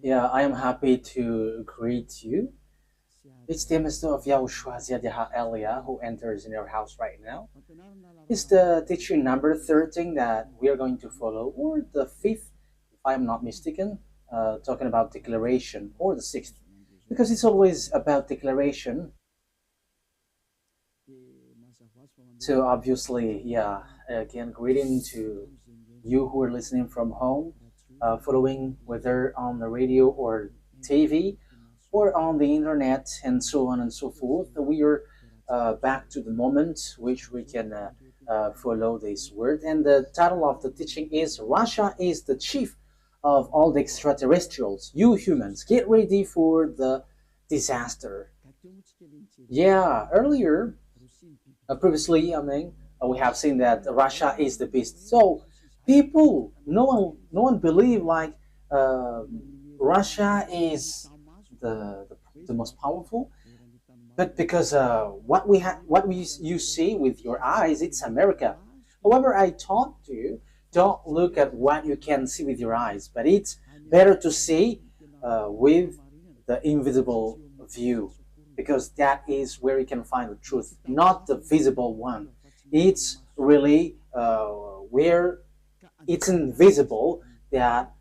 Yeah, I am happy to greet you. It's the Mr. of YAHOSHUAH Elia who enters in your house right now. It's the teaching number 13 that we are going to follow, or the fifth, if I'm not mistaken, talking about declaration, or the sixth, because it's always about declaration. So obviously, yeah, again, greeting to you who are listening from home, following whether on the radio or TV or on the internet and so on and so forth. We are back to the moment which we can follow this word. And the title of the teaching is Russia is the chief of all the extraterrestrials. You humans, get ready for the disaster. Yeah, earlier previously, we have seen that Russia is the beast. So people, no one believe like uh, Russia is the most powerful, but because you see with your eyes, it's America. However, I taught you don't look at what you can see with your eyes, but it's better to see with the invisible view, because that is where you can find the truth, not the visible one. It's really where it's invisible that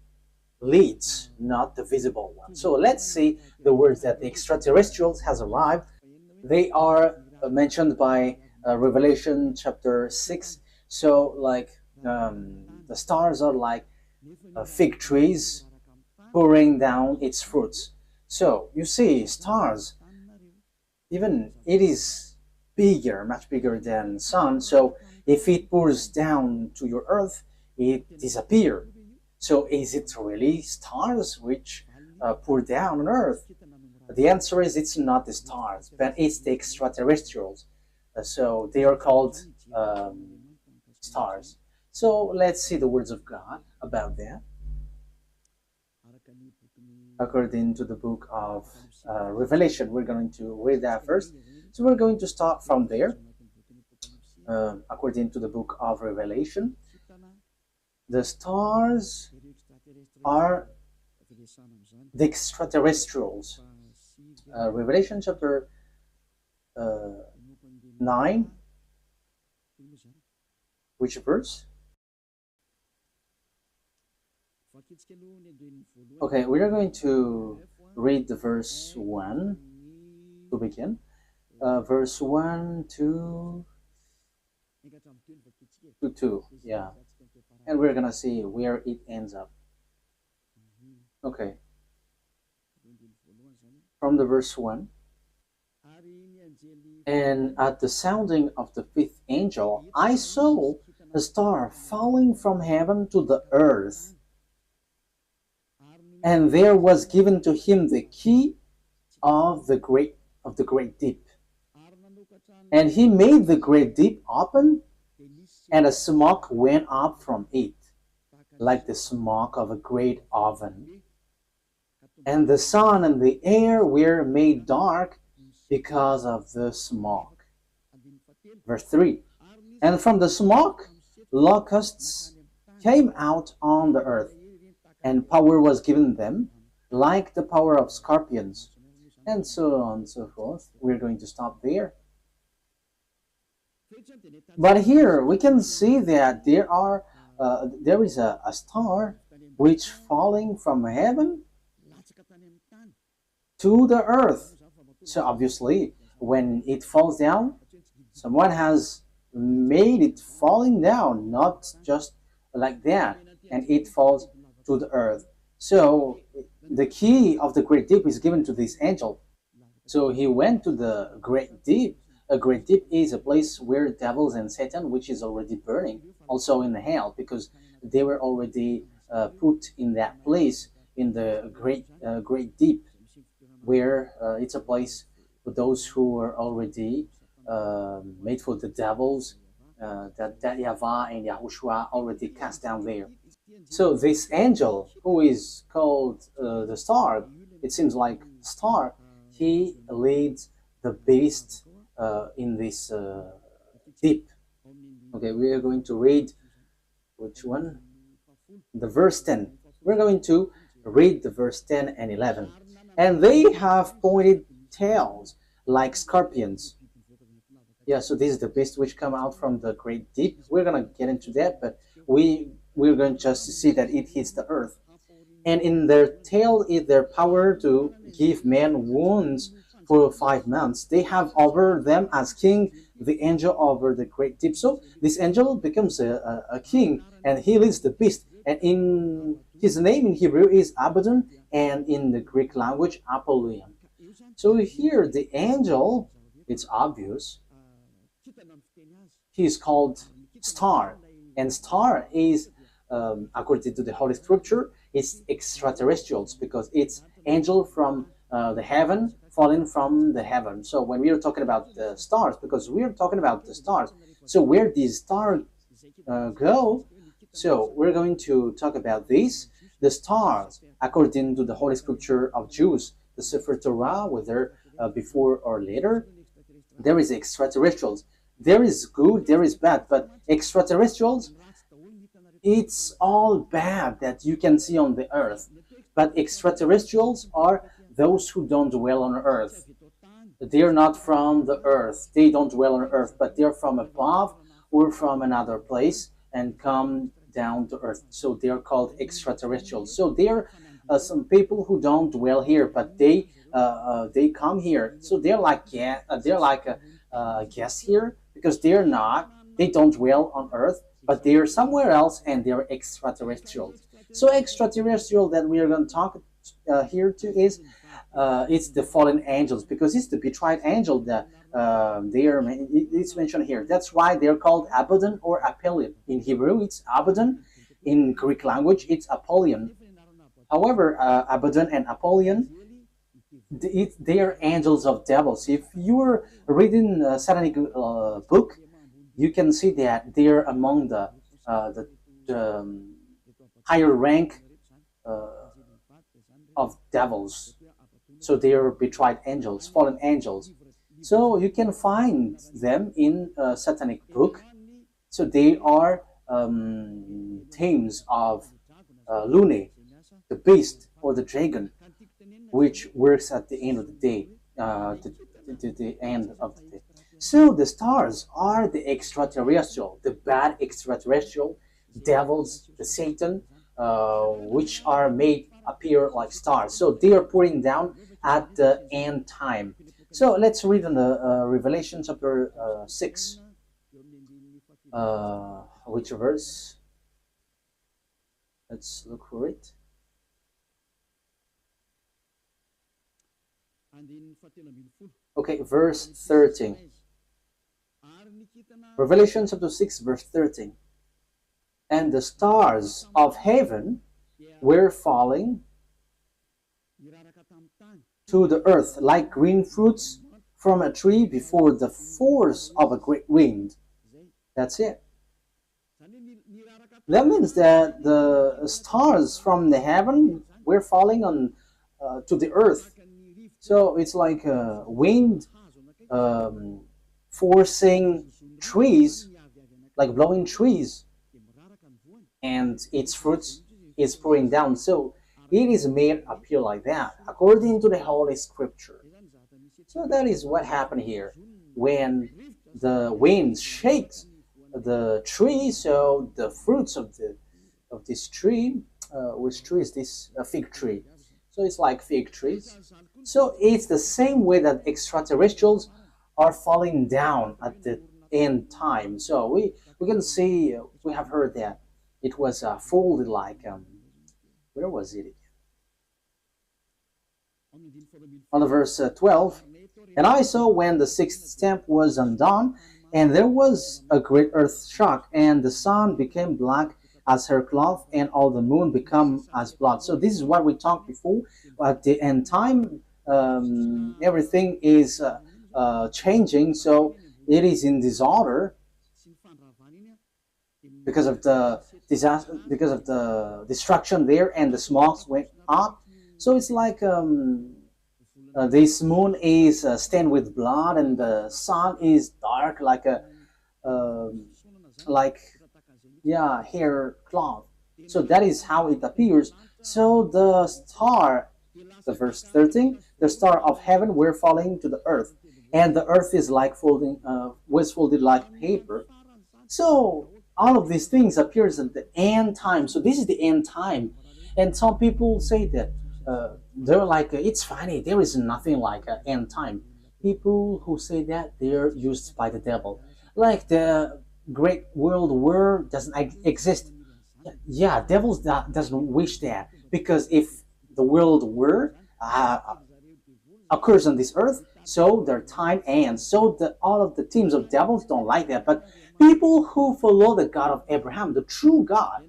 leads, not the visible one. So let's see the words that the extraterrestrials has arrived. They are mentioned by Revelation chapter 6. So like the stars are like fig trees pouring down its fruits. So you see stars, even it is bigger, much bigger than sun. So if it pours down to your earth, it disappears. So is it really stars which pour down on earth? The answer is it's not the stars, but it's the extraterrestrials. So they are called stars. So let's see the words of God about that. According to the book of Revelation, we're going to read that first. So we're going to start from there. According to the book of Revelation, the stars are the extraterrestrials. Revelation chapter 9, which verse? Okay, we are going to read the verse 1 to begin. Verse 1 to 2, yeah. And we're gonna see where it ends up. Okay, from the verse 1. And at the sounding of the fifth angel, I saw a star falling from heaven to the earth. And there was given to him the key of the great deep. And he made the great deep open, and a smoke went up from it, like the smoke of a great oven. And the sun and the air were made dark because of the smoke. Verse 3. And from the smoke, locusts came out on the earth, and power was given them, like the power of scorpions, and so on and so forth. We're going to stop there. But here we can see that there is a star which falling from heaven to the earth. So obviously, when it falls down, someone has made it falling down, not just like that, and it falls to the earth. So the key of the great deep is given to this angel. So he went to the great deep. A great deep is a place where devils and Satan, which is already burning, also in the hell, because they were already put in that place in the great deep, where it's a place for those who are already made for the devils, that YAHVAH and YAHOSHUAH already cast down there. So this angel, who is called the star, it seems like star, he leads the beast in this deep. Okay, we are going to read which one? The verse 10. We're going to Read the verse 10 and 11. And they have pointed tails like scorpions. Yeah, so this is the beast which come out from the great deep. We're gonna get into that, but we're going just to see that it hits the earth. And in their tail is their power to give men wounds for 5 months. They have over them as king the angel over the great deep. So this angel becomes a king, and he leads the beast. And in his name in Hebrew is Abaddon, and in the Greek language Apollyon. So here the angel, it's obvious, he is called star, and star is according to the Holy Scripture, it's extraterrestrials because it's angel from the heaven falling from the heaven. So when we are talking about the stars, because we are talking about the stars, so where these stars go, so we're going to talk about this. The stars, according to the Holy Scripture of Jews, the Sefer Torah, whether before or later, there is extraterrestrials. There is good, there is bad, but extraterrestrials, it's all bad that you can see on the earth. But extraterrestrials are those who don't dwell on earth. They're not from the earth. They don't dwell on earth, but they're from above or from another place and come down to earth. So they're called extraterrestrials. So they're some people who don't dwell here, but they come here. So they're like guests here because they don't dwell on earth, but they're somewhere else and they're extraterrestrials. So extraterrestrial that we are going to talk here to is it's the fallen angels because it's the betrayed angel that it's mentioned here. That's why they're called Abaddon or Apollyon. In Hebrew, it's Abaddon. In Greek language, it's Apollyon. However, Abaddon and Apollyon, they are angels of devils. If you're reading a satanic book, you can see that they're among the higher rank of devils. So they are betrayed angels, fallen angels. So you can find them in a satanic book. So they are themes of Lune, the beast or the dragon, which works at the end of the day, the end of the day. So the stars are the extraterrestrial, the bad extraterrestrial, devils, the Satan, which are made appear like stars. So they are pouring down at the end time. So let's read in the Revelation chapter 6. Which verse? Let's look for it. Okay, verse 13. Revelation chapter 6, verse 13. And the stars of heaven were falling to the earth like green fruits from a tree before the force of a great wind. That's it. That means that the stars from the heaven were falling on to the earth. So it's like a wind forcing trees, like blowing trees, and its fruits is pouring down. So it is made appear like that, according to the Holy Scripture. So that is what happened here. When the wind shakes the tree, so the fruits of this tree, which tree is this? A fig tree. So it's like fig trees. So it's the same way that extraterrestrials are falling down at the end time. So we can see, we have heard that it was folded like, where was it? On the verse 12, and I saw when the sixth stamp was undone, and there was a great earth shock, and the sun became black as her cloth, and all the moon become as blood. So this is what we talked before. At the end time, everything is changing. So it is in disorder because of the disaster, because of the destruction there, and the smokes went up. So it's like this moon is stained with blood, and the sun is dark like a hair cloth. So that is how it appears. So the verse 13, the star of heaven were falling to the earth, and the earth is like was folded like paper. So all of these things appears at the end time. So this is the end time, and some people say that they're like it's funny. There is nothing like an end time. People who say that they're used by the devil, like the Great World War doesn't exist. Yeah, devils doesn't wish that because if the world war occurs on this earth, so their time ends. So all of the teams of devils don't like that. But people who follow the God of Abraham, the true God,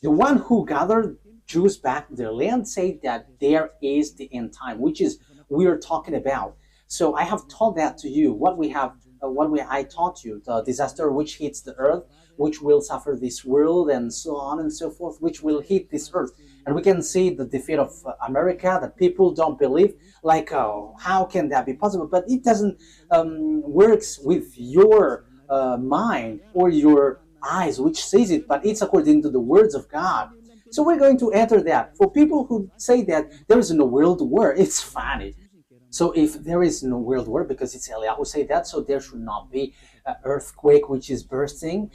the one who gathered Jews back to their land, say that there is the end time, which is we are talking about. So I have taught that to you. I taught you the disaster which hits the earth, which will suffer this world, and so on and so forth, which will hit this earth. And we can see the defeat of America that people don't believe. Like, oh, how can that be possible? But it doesn't works with your mind or your eyes, which says it, but it's according to the words of God. So we're going to enter that. For people who say that there is no world war, it's funny. So if there is no world war, because it's Eliyahu who say that, so there should not be an earthquake which is bursting,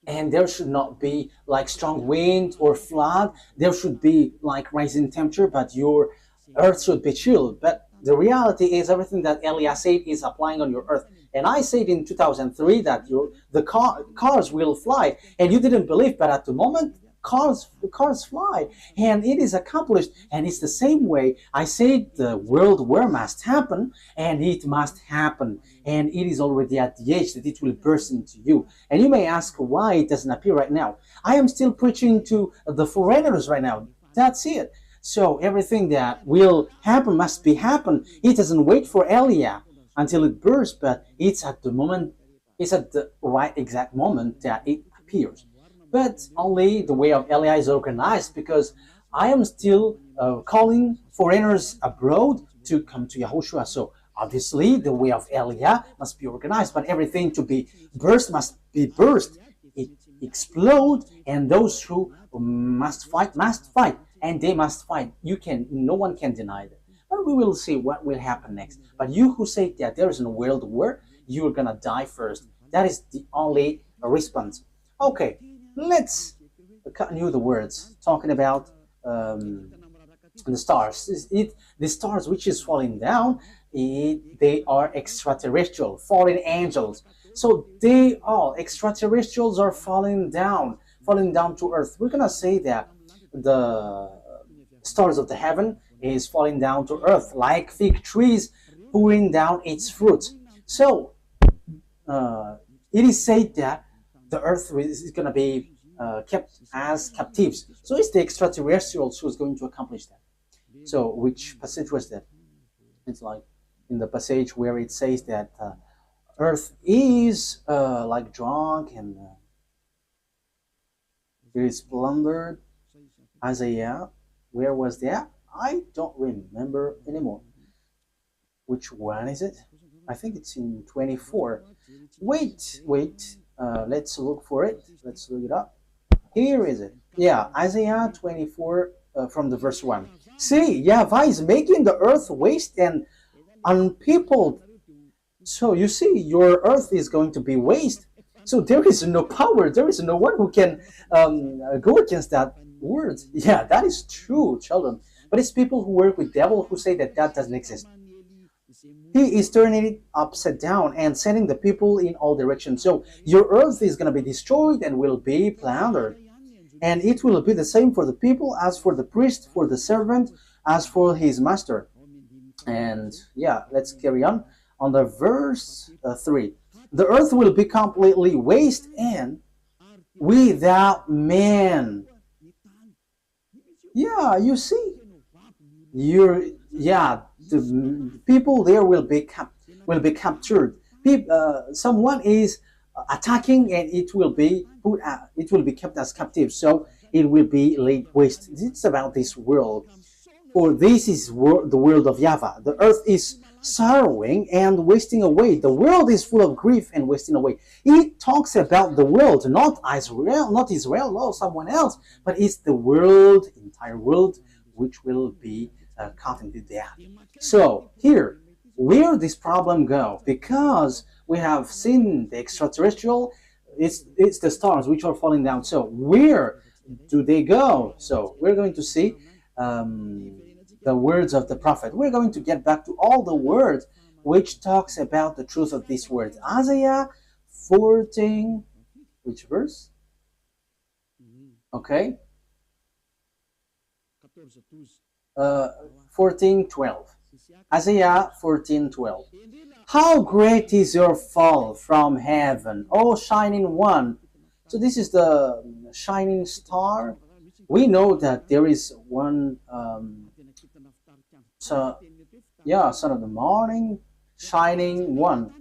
and there should not be like strong wind or flood. There should be like rising temperature, but your earth should be chilled. But the reality is everything that Eliyahu said is applying on your earth. And I said in 2003 that cars will fly, and you didn't believe, but at the moment cars fly, and it is accomplished. And it's the same way I said the world war must happen, and it must happen, and it is already at the age that it will burst into you. And you may ask why it doesn't appear right now. I am still preaching to the foreigners right now. That's it. So everything that will happen must be happen. It doesn't wait for Elia until it bursts, but it's at the right exact moment that it appears. But only the way of Elia is organized, because I am still calling foreigners abroad to come to YAHOSHUAH. So obviously the way of Elia must be organized, but everything to be burst must be burst. It explode, and those who must fight, and they must fight. No one can deny that. But we will see what will happen next. But you who say that there is no world war, you are gonna die first. That is the only response. Okay, let's continue the words talking about the stars. The stars which is falling down, they are extraterrestrial, fallen angels. So they all extraterrestrials are falling down to earth. We're gonna say that the stars of the heaven is falling down to earth like fig trees pouring down its fruit. So it is said that the earth is going to be kept as captives. So it's the extraterrestrials who's going to accomplish that. So which passage was that? It's like in the passage where it says that earth is like drunk and it is plundered. Isaiah, where was that? I don't remember anymore. Which one is it? I think it's in 24. Wait. Let's look for it. Let's look it up. Here is it. Yeah, Isaiah 24 from the verse 1. See, YAHVAH is making the earth waste and unpeopled. So you see, your earth is going to be waste. So there is no power. There is no one who can go against that word. Yeah, that is true, children. But it's people who work with devil who say that doesn't exist. He is turning it upside down and sending the people in all directions. So your earth is going to be destroyed and will be plundered. And it will be the same for the people as for the priest, for the servant, as for his master. And yeah, let's carry on the verse 3. The earth will be completely waste and without man. Yeah, you see, the people there will be captured. Someone is attacking, and it will be kept as captive. So it will be laid waste. It's about this world, for this is the world of YAHVAH. The earth is sorrowing and wasting away. The world is full of grief and wasting away. It talks about the world, not Israel, no someone else, but it's the world, entire world, which will be caught into death. So here, where this problem go? Because we have seen the extraterrestrial, it's the stars which are falling down. So where do they go? So we're going to see the words of the prophet. We're going to get back to all the words which talks about the truth of these words. Isaiah 14, which verse? Okay. 14:12. Isaiah 14:12. How great is your fall from heaven, O shining one. So this is the shining star. We know that there is one son of the morning, shining one.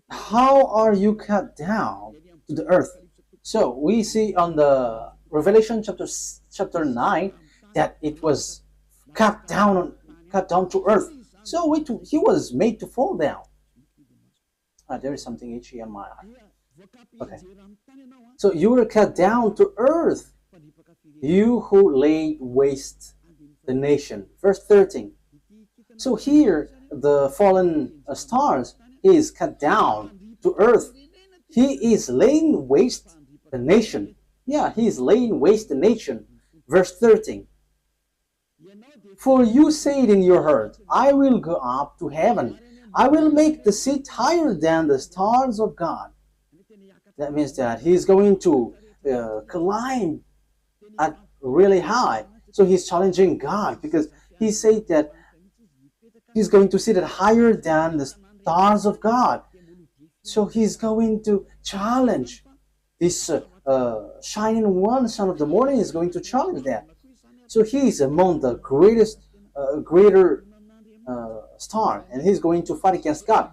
How are you cut down to the earth? So we see on the Revelation chapter 9 that it was cut down to earth. So he was made to fall down. There is something itchy on my eye. Okay. So you were cut down to earth, you who laid waste the nation. Verse 13. So here, the fallen stars is cut down to earth. He is laying waste the nation. Yeah, he is laying waste the nation. Verse 13. For you said in your heart, I will go up to heaven. I will make the seat higher than the stars of God. That means that he's going to climb at really high. So he's challenging God because he said that he's going to sit at higher than the stars of God. So he's going to challenge this shining one, son of the morning, is going to challenge that. So he is among the greater star, and he's going to fight against God.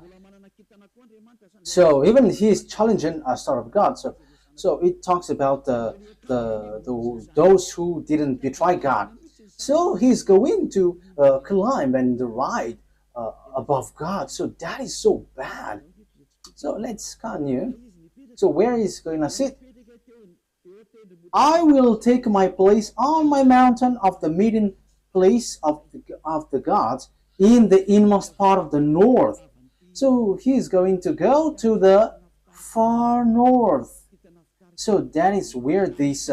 So even he's challenging a star of God. So it talks about those who didn't betray God. So he's going to climb and ride above God. So that is so bad. So let's continue. So where is going to sit? I will take my place on my mountain of the meeting place of the gods in the inmost part of the north. So he's going to go to the far north. So that is where this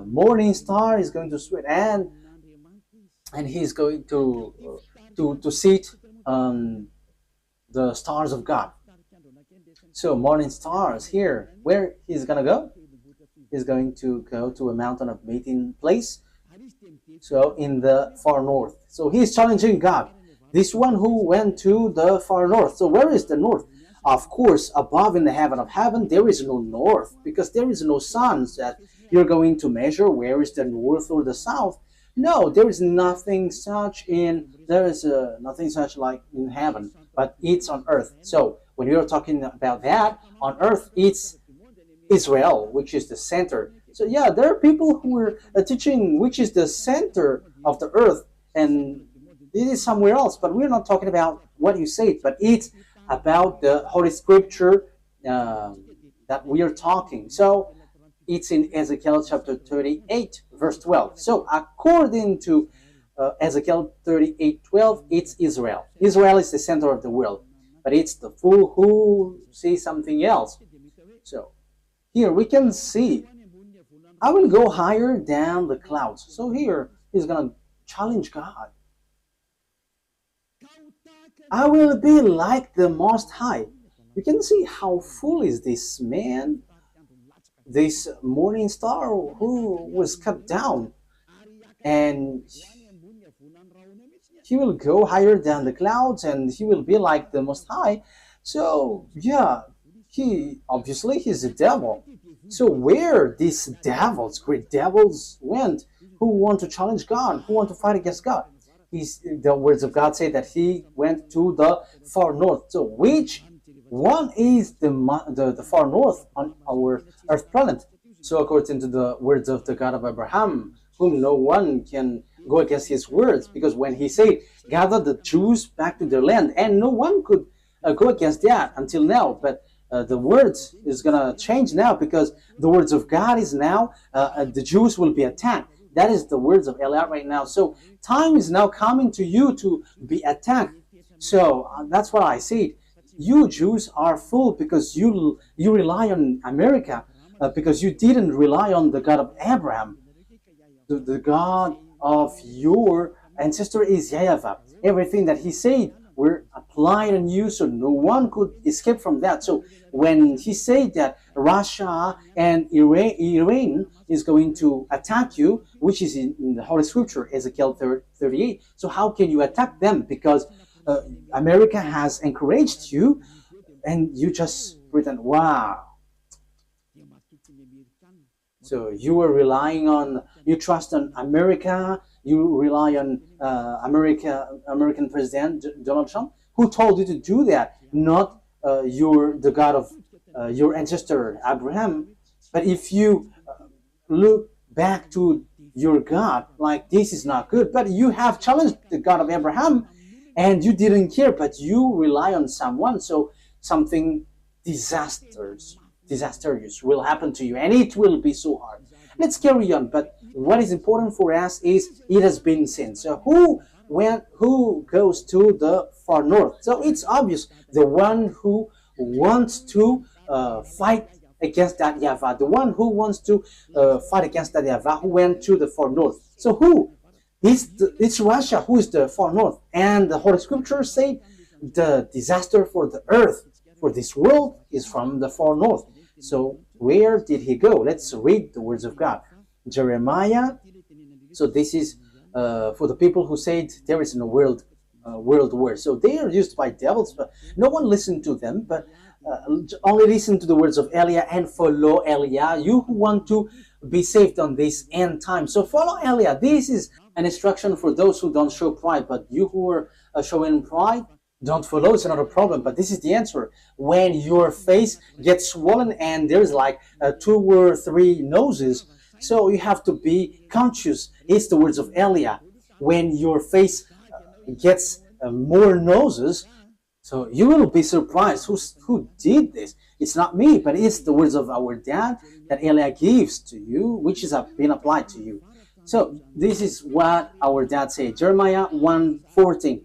morning star is going to sweat, and he's going to sit on the stars of God. So morning stars here, where he's gonna go? He's going to go to a mountain of meeting place. So in the far north. So he's challenging God. This one who went to the far north. So where is the north? Of course, above in the heaven of heaven, there is no north, because there is no sun that you're going to measure where is the north or the south. No, there is nothing such nothing such like in heaven, but it's on earth. So when you're talking about that, on earth, it's Israel, which is the center. So yeah, there are people who are teaching which is the center of the earth, and it is somewhere else, but we're not talking about what you said, but it's about the Holy Scripture that we are talking. So it's in Ezekiel chapter 38, verse 12. So according to Ezekiel 38:12, it's Israel. Israel is the center of the world, but it's the fool who sees something else. So here we can see, I will go higher than the clouds. So here he's going to challenge God. I will be like the Most High. You can see how full is this man, this morning star who was cut down, and he will go higher than the clouds, and he will be like the Most High. So yeah, he's a devil. So where these devils, great devils, went, who want to challenge God, who want to fight against God? The words of God say that he went to the far north. So which one is the far north on our earth planet? So according to the words of the God of Abraham, whom no one can go against his words, because when he said, gather the Jews back to their land, and no one could go against that until now. But the words is gonna change now, because the words of God is now the Jews will be attacked. That is the words of Eliot right now. So time is now coming to you to be attacked. So that's why I said, you Jews are fooled, because you rely on America, because you didn't rely on the God of Abraham. The God of your ancestor is YAHVAH. Everything that he said were applied on you, so no one could escape from that. So when he said that Russia and Iran is going to attack you, which is in the Holy Scripture, Ezekiel 38, so how can you attack them? Because America has encouraged you, and you just pretend, wow. So you were relying on, you trust on America, you rely on American President Donald Trump, who told you to do that, not the God of your ancestor Abraham. But if you look back to your God, like, this is not good, but you have challenged the God of Abraham, and you didn't care, but you rely on someone, so something disastrous will happen to you, and it will be so hard. Let's carry on. But what is important for us is, it has been seen. So who goes to the far north? So it's obvious, the one who wants to fight against that YAHVAH, the one who wants to fight against that YAHVAH, who went to the far north. So who? It's Russia who is the far north. And the Holy Scripture say the disaster for the earth, for this world, is from the far north. So where did he go? Let's read the words of God. Jeremiah. So this is for the people who said there is no world war. So they are used by devils, but no one listened to them, but only listen to the words of Eliah and follow Eliah. You who want to be saved on this end time, so follow Eliah. This is an instruction for those who don't show pride, but you who are showing pride, don't follow. It's not a problem, but this is the answer. When your face gets swollen and there's like 2 or 3 noses, so you have to be conscious. It's the words of Eliah. When your face gets more noses, so you will be surprised. Who did this? It's not me, but it's the words of our dad that Eliah gives to you, which is being applied to you. So this is what our dad said. Jeremiah 1:14.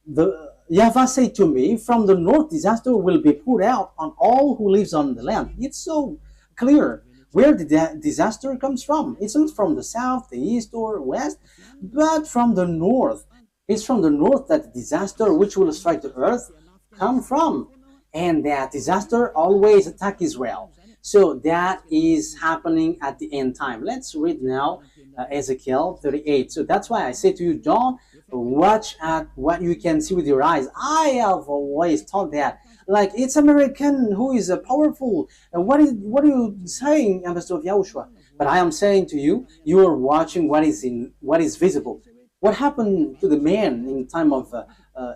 The YAHVAH said to me, from the north disaster will be poured out on all who lives on the land. It's so clear where the disaster comes from. It's not from the south, the east, or west, but from the north. It's from the north that the disaster which will strike the earth come from. And that disaster always attack Israel. So that is happening at the end time. Let's read now Ezekiel 38. So that's why I say to you, don't watch at what you can see with your eyes. I have always thought that, like, it's American who is powerful. What are you saying, Ambassador of YAHOSHUAH? But I am saying to you, you are watching what is visible. What happened to the man in time of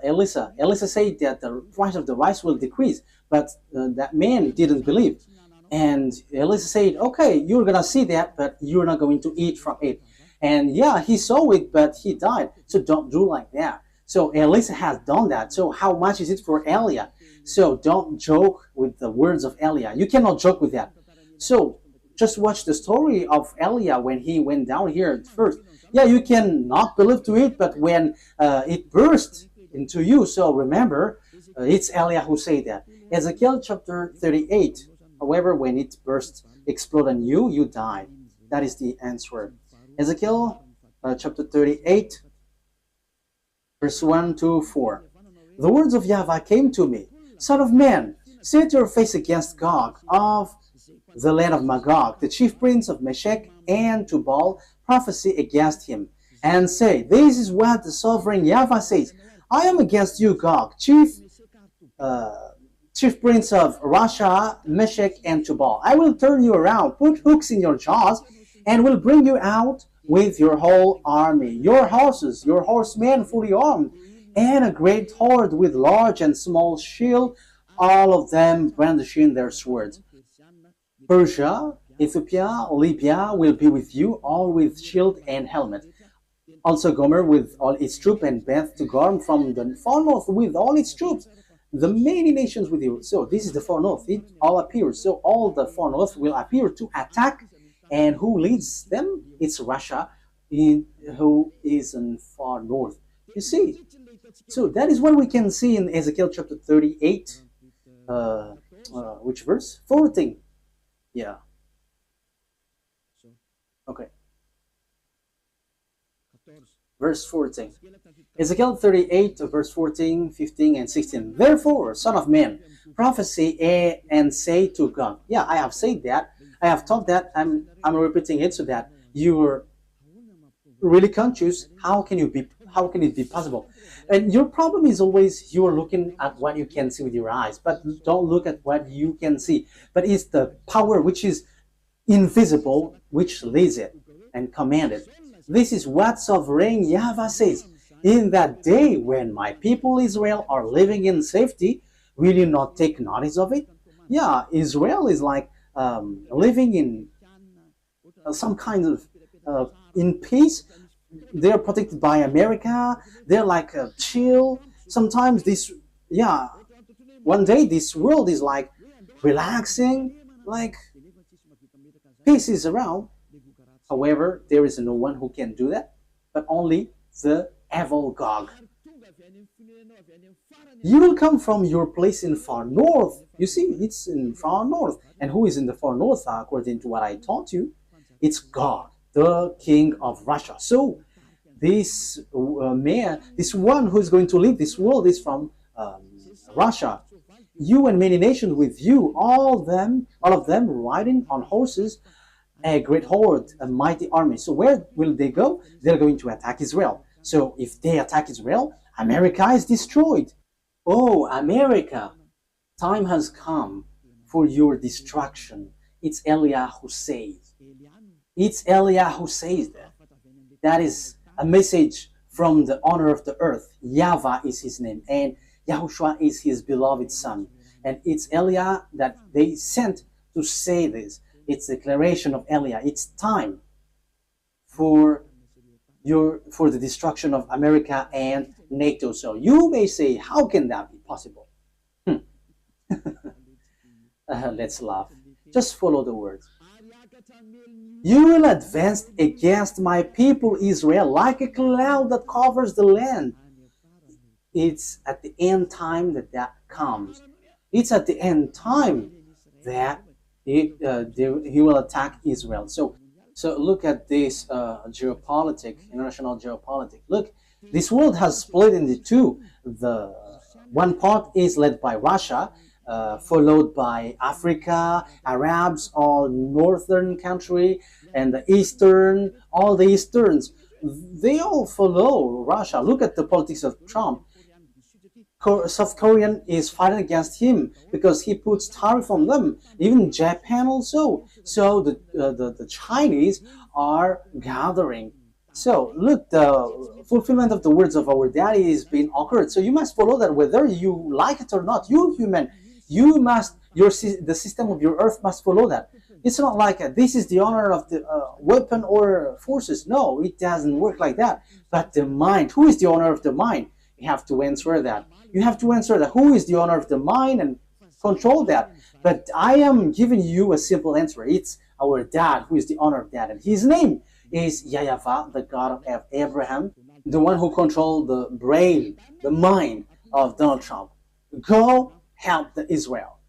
Elisha? Elisha said that the price of the rice will decrease, but that man didn't believe. And Elisha said, okay, you're going to see that, but you're not going to eat from it. And yeah, he saw it, but he died. So don't do like that. So Elisha has done that. So how much is it for Eliah? So don't joke with the words of Eliah. You cannot joke with that. So just watch the story of Eliah when he went down here at first. Yeah, you can not believe to it, but when it burst into you, so remember, it's Eliah who said that. Ezekiel chapter 38. However, when it burst, explode on you, you die. That is the answer. Ezekiel chapter 38, verse 1 to 4. The words of YAHVAH came to me. Son of man, set your face against Gog of the land of Magog, the chief prince of Meshech and Tubal, prophesy against him, and say, this is what the sovereign YAHVAH says. I am against you, Gog, chief prince of Russia, Meshech, and Tubal. I will turn you around, put hooks in your jaws, and will bring you out with your whole army, your horses, your horsemen fully armed, and a great horde with large and small shield, all of them brandishing their swords. Persia, Ethiopia, Libya will be with you, all with shield and helmet. Also Gomer with all its troops, and Beth to Gorm from the far north with all its troops. The many nations with you. So this is the far north. It all appears. So all the far north will appear to attack. And who leads them? It's Russia, who is in far north. You see. So that is what we can see in Ezekiel chapter 38. Which verse? 14. Yeah. Okay. Verse 14. Ezekiel 38, verse 14, 15, and 16. Therefore, son of man, prophesy and say to God. Yeah, I have said that. I have taught that. I'm repeating it so that you're really conscious. How can it be possible? And your problem is always you're looking at what you can see with your eyes, but don't look at what you can see. But it's the power which is invisible which leads it and command it. This is what sovereign YAHVAH says. In that day when my people Israel are living in safety, will you not take notice of it? Yeah, Israel is like living in some kind of in peace. They're protected by America. They're like chill. Sometimes one day this world is like relaxing, like peace is around. However, there is no one who can do that, but only the evil Gog. You will come from your place in far north. You see, it's in far north. And who is in the far north, according to what I taught you? It's God, the king of Russia. So this man, this one who is going to lead this world is from Russia. You and many nations with you, all of them riding on horses, a great horde, a mighty army. So where will they go? They're going to attack Israel. So if they attack Israel, America is destroyed. Oh, America, time has come for your destruction. It's Eliah who says. It's Eliah who says that. That is a message from the owner of the earth. YAHVAH is his name, and YAHOSHUAH is his beloved son. And it's Eliah that they sent to say this. It's a declaration of Eliah. It's time for the destruction of America and NATO. So you may say, how can that be possible? Let's laugh. Just follow the words. You will advance against my people Israel like a cloud that covers the land. It's at the end time that comes. It's at the end time that he will attack Israel. So look at this international geopolitics. Look, this world has split into two. The one part is led by Russia, followed by Africa, Arabs, all northern country, and the eastern, all the easterns. They all follow Russia. Look at the politics of Trump. South Korean is fighting against him because he puts tariff on them. Even Japan also. So the Chinese are gathering. So look, the fulfillment of the words of our daddy is being occurred. So you must follow that whether you like it or not. You human, you must, the system of your earth must follow that. It's not like this is the honor of the weapon or forces. No, it doesn't work like that. But the mind, who is the honor of the mind? You have to answer that. You have to answer that. Who is the owner of the mind and control that? But I am giving you a simple answer. It's our dad who is the owner of that. And his name is YAHVAH, the God of Abraham, the one who controlled the brain, the mind of Donald Trump. Go help the Israel.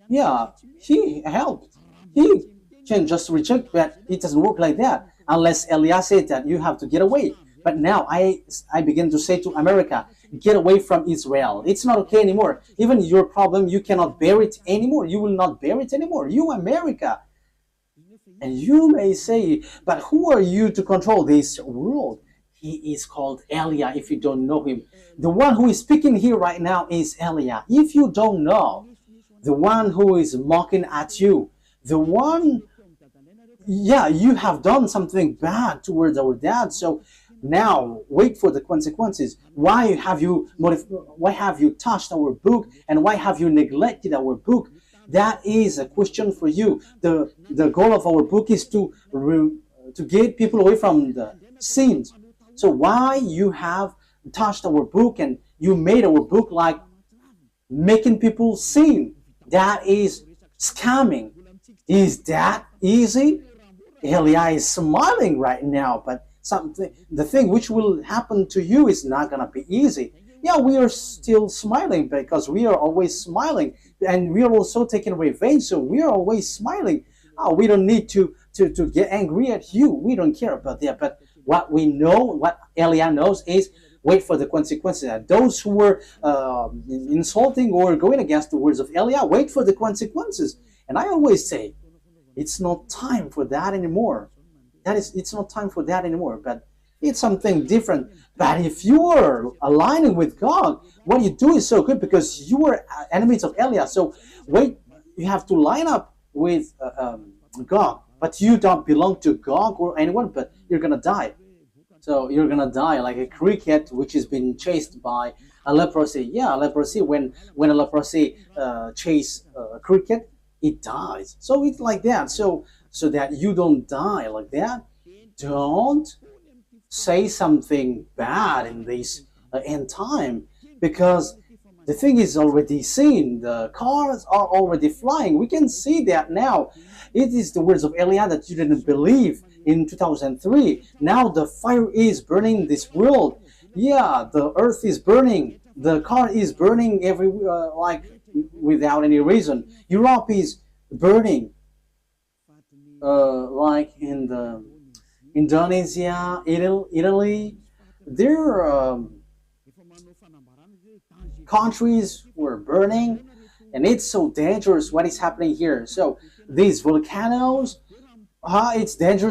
Yeah, he helped. He can just reject, but it doesn't work like that. Unless Eliah said that you have to get away. But now I begin to say to America, get away from Israel. It's not okay anymore. Even your problem, you cannot bear it anymore. You will not bear it anymore. You, America. And you may say, but who are you to control this world? He is called Eliah if you don't know him. The one who is speaking here right now is Eliah. If you don't know, the one who is mocking at you, the one, yeah, you have done something bad towards our dad. So now wait for the consequences. Why have you touched our book, and why have you neglected our book? That is a question for you. The goal of our book is to to get people away from the sins. So why you have touched our book and you made our book like making people sin? That is scamming. Is that easy? Elia is smiling right now, but the thing which will happen to you is not gonna be easy. Yeah, we are still smiling because we are always smiling, and we are also taking revenge. So we are always smiling. Oh, we don't need to get angry at you. We don't care about that. But what we know, what Elia knows, is wait for the consequences. And those who were insulting or going against the words of Elia, wait for the consequences. And I always say, it's not time for that anymore. It's not time for that anymore. But it's something different. But if you are aligning with God, what you do is so good because you are enemies of Elia. So wait, you have to line up with God. But you don't belong to God or anyone, but you're going to die. So you're going to die like a cricket which has been chased by a leprosy. Yeah, leprosy, when a leprosy chase a cricket, it dies. So it's like that. So that you don't die like that, don't say something bad in this end time, because the thing is already seen. The cars are already flying. We can see that now. It is the words of Elia that you didn't believe in 2003. Now the fire is burning this world. Yeah, the earth is burning. The car is burning everywhere, like without any reason. Europe is burning, like in the Indonesia, Italy. Their countries were burning, and it's so dangerous what is happening here. So these volcanoes, it's dangerous.